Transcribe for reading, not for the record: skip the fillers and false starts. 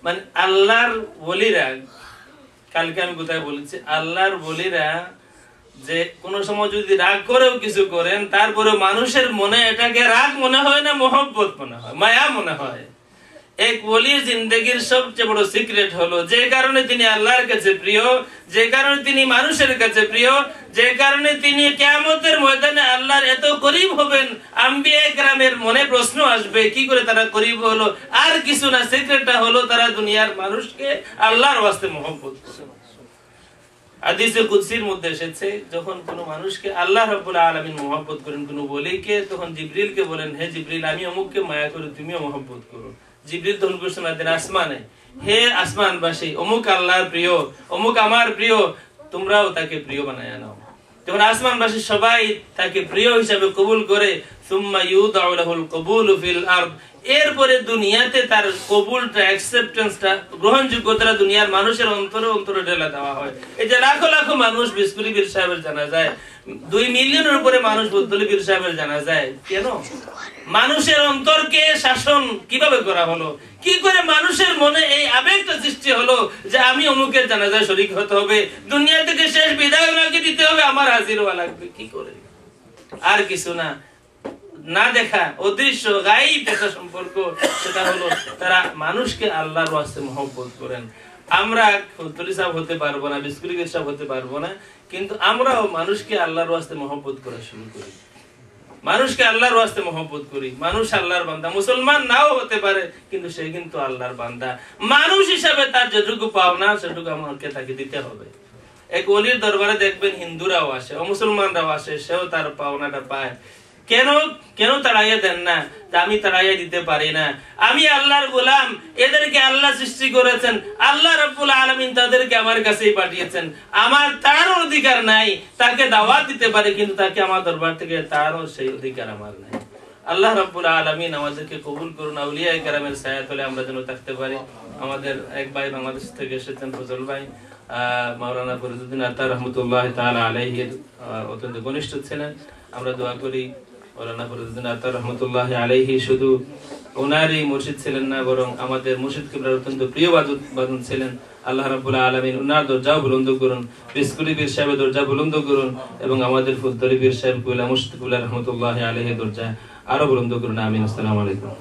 মানে আল্লাহর ওলিরা, কালকে আমি কোথায় বলেছি, আল্লাহর ওলিরা যে কোন সময় যদি রাগ করেও কিছু করেন, তারপরে মানুষের মনে এটাকে রাগ মনে হয় না, মোহব্বত মনে হয়, মায়া মনে হয়। এক ওলির জিন্দেগির সবচেয়ে বড় সিক্রেট হলো যে কারণে তিনি আল্লাহর কাছে প্রিয়, যে কারণে তিনি মানুষের কাছে প্রিয়, যে কারণে তিনি কিয়ামতের ময়দানে আল্লাহর এত করিব হবেন, আম্বিয়া কেরামের মনে প্রশ্ন আসবে কি করে তারা করিব হলো, আর কিছু না, সিক্রেটটা হলো তারা দুনিয়ার মানুষকে আল্লাহর ওয়াস্তে মহব্বত করে। হাদিসে কুদসির মধ্যে এসেছে, যখন কোন মানুষকে আল্লাহ রাব্বুল আলামিন মহব্বত করেন কোন ওলিকে, তখন জিবরিলকে বলেন, হে জিবরিল, আমি অমুককে মায়া করি, তুমিও মহব্বত করো। জিবরিল তখন ঘোষণা দেন আসমানে, হে আসমানবাসী, অমুক আল্লাহর প্রিয়, অমুক আমার প্রিয়, তোমরাও তাকে প্রিয় বানায়া নাও। তখন আসমানবাসী সবাই তাকে প্রিয় হিসাবে কবুল করে, সুম্মা ইউদাউ লাহুল কবুলু ফিল আরদ, এরপরে দুনিয়াতে তার কবুলটা, অ্যাকসেপ্টেন্সটা, গ্রহণযোগ্যতা দুনিয়ার মানুষের অন্তরে অন্তরে ঢেলে দেওয়া হয়। এই যে লাখো লাখো মানুষ বিসকুলি পীর সাহেবের জানাজায়, 2 মিলিয়নের উপরে মানুষ বদলি পীর সাহেবের জানাজায়, কেন? মানুষের অন্তরকে শাসন কিভাবে করা হলো, কি করে মানুষের মনে এই আবেগটা সৃষ্টি হলো যে আমি অমুকের জানাজায় শরীক হতে হবে, দুনিয়া থেকে শেষ বিদায় ওনাকে দিতে হবে, আমার হাজির হওয়া লাগবে। কি করে? আর কিছু না, না দেখা অদৃশ্য গায়েব একটা সম্পর্ক, সেটা হলো তারা মানুষকে আল্লাহর ওয়াস্তে মহব্বত করেন। আমরা ফজলি সাহেব হতে পারবো না, বিসকুলি সাহেব হতে পারবো না, কিন্তু আমরাও মানুষকে আল্লাহর ওয়াস্তে মহব্বত করা শুরু করি, মানুষকে আল্লাহর ওয়াস্তে মহব্বত করি। মানুষ আল্লাহর বান্দা, মুসলমান নাও হতে পারে, কিন্তু সে কিন্তু আল্লাহর বান্দা। মানুষ হিসাবে তার যেটুকু পাওনা সেটুকু আমাকে তাকে দিতে হবে। এক ওলির দরবারে দেখবেন হিন্দুরাও আসে, অমুসলমানরাও আসে, সেও তার পাওনাটা পায়। কেন কেন তাড়াইয়া দেন না? আমি তাড়াইয়া দিতে পারি না, আমি আল্লাহর গোলাম, এদেরকে আল্লাহ সৃষ্টি করেছেন, আল্লাহ রাব্বুল আলামিন তাদেরকে আমার কাছেই পাঠিয়েছেন, আমার তার অধিকার নাই, তাকে দাওয়াত দিতে পারে, কিন্তু তাকে আমার দরবার থেকে তারও সেই অধিকার আমার নাই। আল্লাহ রাব্বুল আলামিন আমাদেরকে কবুল করুন, আউলিয়া কেরামের ছায়াতলে আমরা যেন থাকতে পারি। আমাদের এক ভাই বাংলাদেশ থেকে এসেছেন, ফজল ভাই, মাওলানা ফরিদউদ্দিন আতার রহমতুল্লাহ তাআলা আলাইহির অত্যন্ত ঘনিষ্ঠ ছিলেন। আমরা দোয়া করি মাওলানা ফরিদউদ্দিন আতার রহমতুল্লাহ আলাইহি শুধু ওনারই মুর্শিদ ছিলেন না, বরং আমাদের মুর্শিদ কিবলার অত্যন্ত প্রিয় বাদন ছিলেন। আল্লাহ রাব্বুল আলামিন ওনার দরজাও বুলন্দ করুন, বিসকুলি পীর সাহেবের দরজা বুলন্দ করুন, এবং আমাদের ফজলি পীর সাহেব কুলা মুর্শিদ কিবলা রহমতুল্লাহ আলাইহি দরজা আরো বুলন্দ করুন। আমিন। আসসালামু আলাইকুম।